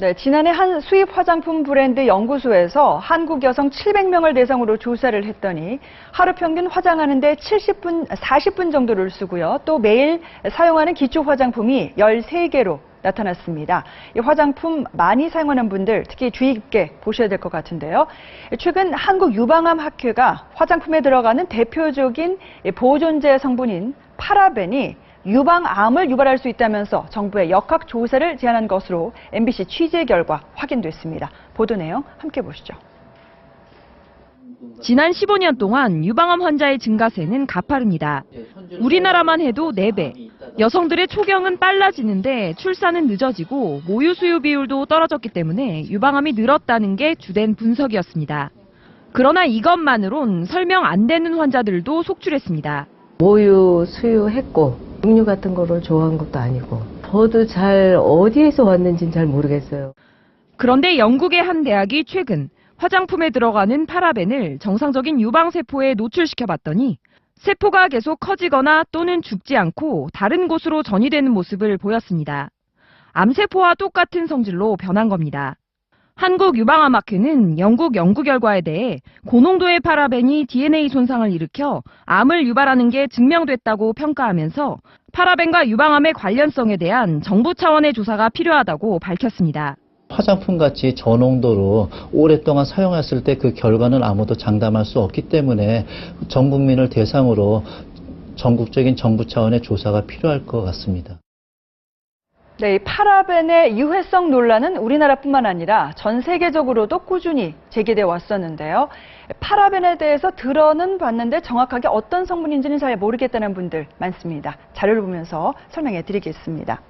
네, 지난해 한 수입 화장품 브랜드 연구소에서 한국 여성 700명을 대상으로 조사를 했더니 하루 평균 화장하는데 40분 정도를 쓰고요. 또 매일 사용하는 기초 화장품이 13개로 나타났습니다. 이 화장품 많이 사용하는 분들 특히 주의 깊게 보셔야 될 것 같은데요. 최근 한국유방암학회가 화장품에 들어가는 대표적인 보존제 성분인 파라벤이 유방암을 유발할 수 있다면서 정부에 역학 조사를 제안한 것으로 MBC 취재 결과 확인됐습니다. 보도 내용 함께 보시죠. 지난 15년 동안 유방암 환자의 증가세는 가파릅니다. 우리나라만 해도 4배. 여성들의 초경은 빨라지는데 출산은 늦어지고 모유 수유 비율도 떨어졌기 때문에 유방암이 늘었다는 게 주된 분석이었습니다. 그러나 이것만으론 설명 안 되는 환자들도 속출했습니다. 모유 수유했고 음료 같은 거를 좋아한 것도 아니고 저도 잘 어디에서 왔는지는 잘 모르겠어요. 그런데 영국의 한 대학이 최근 화장품에 들어가는 파라벤을 정상적인 유방세포에 노출시켜봤더니 세포가 계속 커지거나 또는 죽지 않고 다른 곳으로 전이되는 모습을 보였습니다. 암세포와 똑같은 성질로 변한 겁니다. 한국유방암학회는 영국 연구 결과에 대해 고농도의 파라벤이 DNA 손상을 일으켜 암을 유발하는 게 증명됐다고 평가하면서 파라벤과 유방암의 관련성에 대한 정부 차원의 조사가 필요하다고 밝혔습니다. 화장품같이 저농도로 오랫동안 사용했을 때 그 결과는 아무도 장담할 수 없기 때문에 전 국민을 대상으로 전국적인 정부 차원의 조사가 필요할 것 같습니다. 네, 이 파라벤의 유해성 논란은 우리나라뿐만 아니라 전 세계적으로도 꾸준히 제기돼 왔었는데요. 파라벤에 대해서 들어는 봤는데 정확하게 어떤 성분인지는 잘 모르겠다는 분들 많습니다. 자료를 보면서 설명해 드리겠습니다.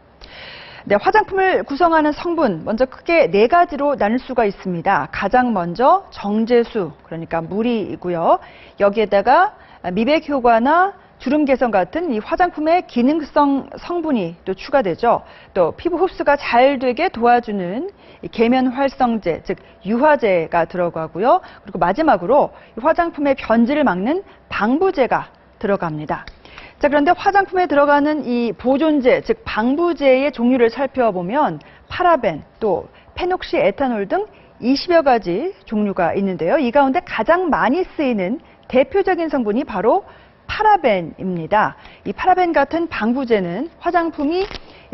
네, 화장품을 구성하는 성분 먼저 크게 4가지로 나눌 수가 있습니다. 가장 먼저 정제수, 그러니까 물이고요. 여기에다가 미백 효과나 주름 개선 같은 이 화장품의 기능성 성분이 또 추가되죠. 또 피부 흡수가 잘 되게 도와주는 계면 활성제, 즉 유화제가 들어가고요. 그리고 마지막으로 화장품의 변질을 막는 방부제가 들어갑니다. 자, 그런데 화장품에 들어가는 이 보존제, 즉 방부제의 종류를 살펴보면 파라벤, 또 페녹시에탄올 등 20여 가지 종류가 있는데요. 이 가운데 가장 많이 쓰이는 대표적인 성분이 바로 파라벤입니다. 이 파라벤 같은 방부제는 화장품이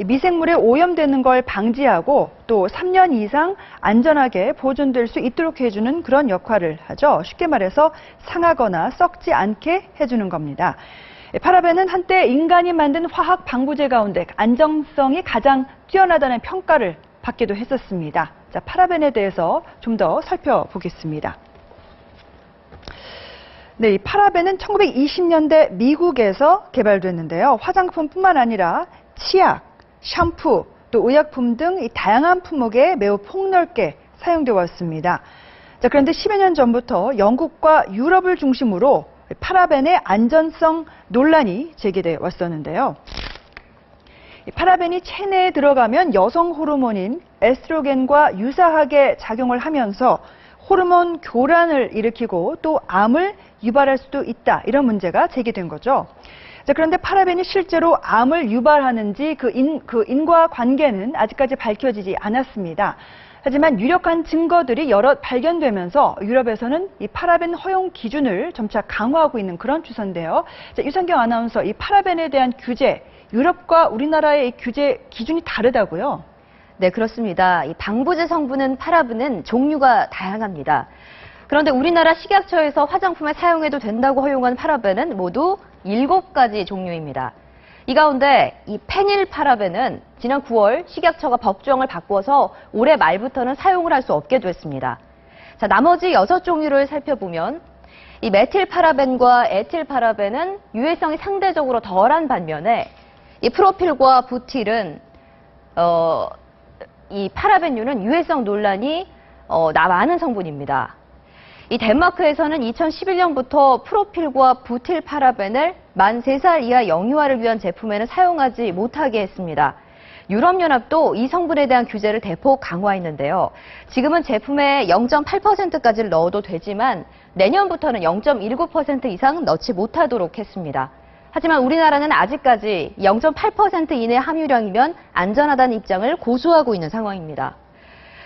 미생물에 오염되는 걸 방지하고 또 3년 이상 안전하게 보존될 수 있도록 해주는 그런 역할을 하죠. 쉽게 말해서 상하거나 썩지 않게 해주는 겁니다. 파라벤은 한때 인간이 만든 화학 방부제 가운데 안정성이 가장 뛰어나다는 평가를 받기도 했었습니다. 자, 파라벤에 대해서 좀 더 살펴보겠습니다. 네, 이 파라벤은 1920년대 미국에서 개발됐는데요. 화장품뿐만 아니라 치약, 샴푸, 또 의약품 등 이 다양한 품목에 매우 폭넓게 사용되어 왔습니다. 자, 그런데 10여 년 전부터 영국과 유럽을 중심으로 파라벤의 안전성 논란이 제기돼 왔었는데요. 파라벤이 체내에 들어가면 여성 호르몬인 에스트로겐과 유사하게 작용을 하면서 호르몬 교란을 일으키고 또 암을 유발할 수도 있다. 이런 문제가 제기된 거죠. 자, 그런데 파라벤이 실제로 암을 유발하는지 그 인과관계는 아직까지 밝혀지지 않았습니다. 하지만 유력한 증거들이 여럿 발견되면서 유럽에서는 이 파라벤 허용 기준을 점차 강화하고 있는 그런 추세인데요. 자, 유선경 아나운서, 이 파라벤에 대한 규제, 유럽과 우리나라의 이 규제 기준이 다르다고요? 네, 그렇습니다. 이 방부제 성분은 파라벤은 종류가 다양합니다. 그런데 우리나라 식약처에서 화장품에 사용해도 된다고 허용한 파라벤은 모두 7가지 종류입니다. 이 가운데 이 페닐파라벤은 지난 9월 식약처가 법조항을 바꿔서 올해 말부터는 사용을 할 수 없게 됐습니다. 자, 나머지 6종류를 살펴보면 이 메틸파라벤과 에틸파라벤은 유해성이 상대적으로 덜한 반면에 이 프로필과 부틸은 이 파라벤류는 유해성 논란이 많은 성분입니다. 이 덴마크에서는 2011년부터 프로필과 부틸 파라벤을 만 3살 이하 영유아를 위한 제품에는 사용하지 못하게 했습니다. 유럽연합도 이 성분에 대한 규제를 대폭 강화했는데요. 지금은 제품에 0.8%까지를 넣어도 되지만 내년부터는 0.19% 이상 넣지 못하도록 했습니다. 하지만 우리나라는 아직까지 0.8% 이내 함유량이면 안전하다는 입장을 고수하고 있는 상황입니다.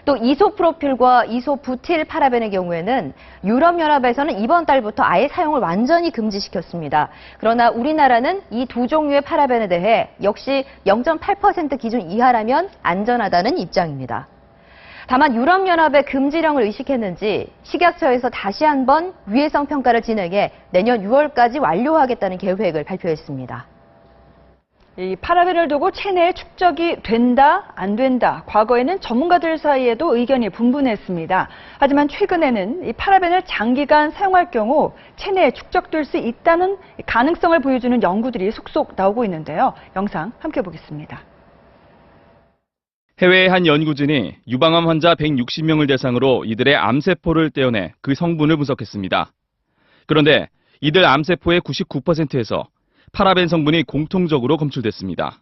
또 이소프로필과 이소부틸 파라벤의 경우에는 유럽연합에서는 이번 달부터 아예 사용을 완전히 금지시켰습니다. 그러나 우리나라는 이 두 종류의 파라벤에 대해 역시 0.8% 기준 이하라면 안전하다는 입장입니다. 다만 유럽연합의 금지령을 의식했는지 식약처에서 다시 한번 위해성 평가를 진행해 내년 6월까지 완료하겠다는 계획을 발표했습니다. 이 파라벤을 두고 체내에 축적이 된다, 안 된다. 과거에는 전문가들 사이에도 의견이 분분했습니다. 하지만 최근에는 이 파라벤을 장기간 사용할 경우 체내에 축적될 수 있다는 가능성을 보여주는 연구들이 속속 나오고 있는데요. 영상 함께 보겠습니다. 해외의 한 연구진이 유방암 환자 160명을 대상으로 이들의 암세포를 떼어내 그 성분을 분석했습니다. 그런데 이들 암세포의 99%에서 파라벤 성분이 공통적으로 검출됐습니다.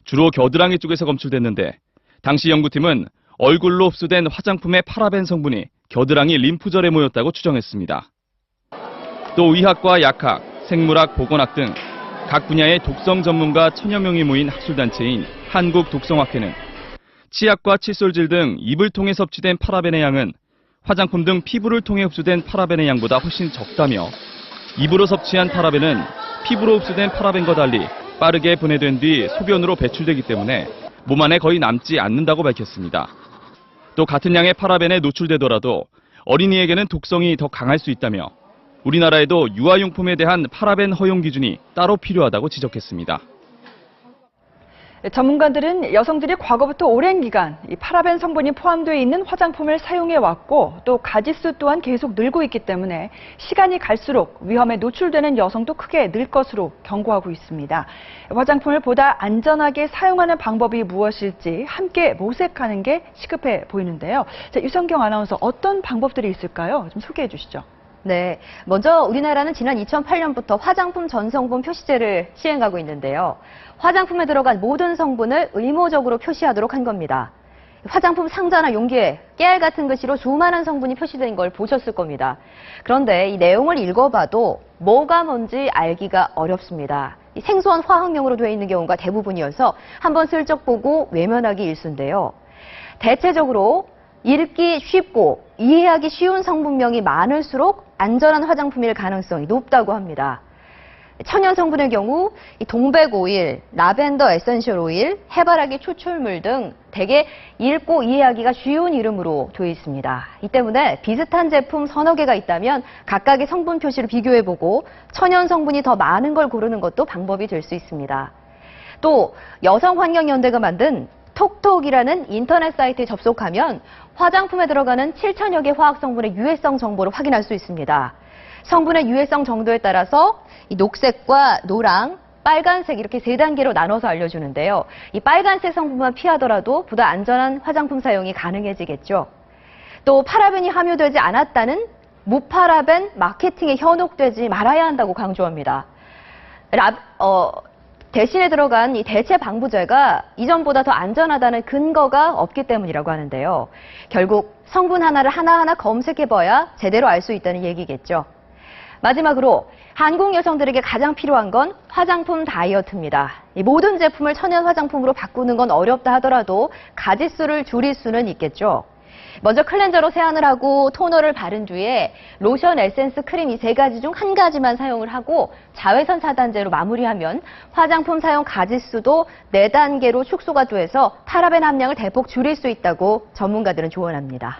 주로 겨드랑이 쪽에서 검출됐는데 당시 연구팀은 얼굴로 흡수된 화장품의 파라벤 성분이 겨드랑이 림프절에 모였다고 추정했습니다. 또 의학과 약학, 생물학, 보건학 등 각 분야의 독성 전문가 1000여 명이 모인 학술단체인 한국독성학회는 치약과 칫솔질 등 입을 통해 섭취된 파라벤의 양은 화장품 등 피부를 통해 흡수된 파라벤의 양보다 훨씬 적다며 입으로 섭취한 파라벤은 피부로 흡수된 파라벤과 달리 빠르게 분해된 뒤 소변으로 배출되기 때문에 몸 안에 거의 남지 않는다고 밝혔습니다. 또 같은 양의 파라벤에 노출되더라도 어린이에게는 독성이 더 강할 수 있다며 우리나라에도 유아용품에 대한 파라벤 허용 기준이 따로 필요하다고 지적했습니다. 전문가들은 여성들이 과거부터 오랜 기간 이 파라벤 성분이 포함되어 있는 화장품을 사용해 왔고 또 가짓수 또한 계속 늘고 있기 때문에 시간이 갈수록 위험에 노출되는 여성도 크게 늘 것으로 경고하고 있습니다. 화장품을 보다 안전하게 사용하는 방법이 무엇일지 함께 모색하는 게 시급해 보이는데요. 자, 유성경 아나운서 어떤 방법들이 있을까요? 좀 소개해 주시죠. 네, 먼저 우리나라는 지난 2008년부터 화장품 전성분 표시제를 시행하고 있는데요. 화장품에 들어간 모든 성분을 의무적으로 표시하도록 한 겁니다. 화장품 상자나 용기에 깨알 같은 글씨로 수많은 성분이 표시된 걸 보셨을 겁니다. 그런데 이 내용을 읽어봐도 뭐가 뭔지 알기가 어렵습니다. 생소한 화학명으로 되어 있는 경우가 대부분이어서 한번 슬쩍 보고 외면하기 일쑤인데요. 대체적으로 읽기 쉽고 이해하기 쉬운 성분명이 많을수록 안전한 화장품일 가능성이 높다고 합니다. 천연 성분의 경우 동백 오일, 라벤더 에센셜 오일, 해바라기 추출물 등 대개 읽고 이해하기가 쉬운 이름으로 되어 있습니다. 이 때문에 비슷한 제품 서너 개가 있다면 각각의 성분 표시를 비교해보고 천연 성분이 더 많은 걸 고르는 것도 방법이 될 수 있습니다. 또 여성환경연대가 만든 톡톡이라는 인터넷 사이트에 접속하면 화장품에 들어가는 7,000여 개 화학 성분의 유해성 정보를 확인할 수 있습니다. 성분의 유해성 정도에 따라서 이 녹색과 노랑, 빨간색 이렇게 세 단계로 나눠서 알려주는데요. 이 빨간색 성분만 피하더라도 보다 안전한 화장품 사용이 가능해지겠죠. 또 파라벤이 함유되지 않았다는 무파라벤 마케팅에 현혹되지 말아야 한다고 강조합니다. 대신에 들어간 이 대체 방부제가 이전보다 더 안전하다는 근거가 없기 때문이라고 하는데요. 결국 성분 하나를 하나하나 검색해봐야 제대로 알 수 있다는 얘기겠죠. 마지막으로 한국 여성들에게 가장 필요한 건 화장품 다이어트입니다. 이 모든 제품을 천연 화장품으로 바꾸는 건 어렵다 하더라도 가짓수를 줄일 수는 있겠죠. 먼저 클렌저로 세안을 하고 토너를 바른 뒤에 로션, 에센스, 크림 이 세 가지 중 한 가지만 사용을 하고 자외선 차단제로 마무리하면 화장품 사용 가짓수도 4단계로 축소가 돼서 파라벤 함량을 대폭 줄일 수 있다고 전문가들은 조언합니다.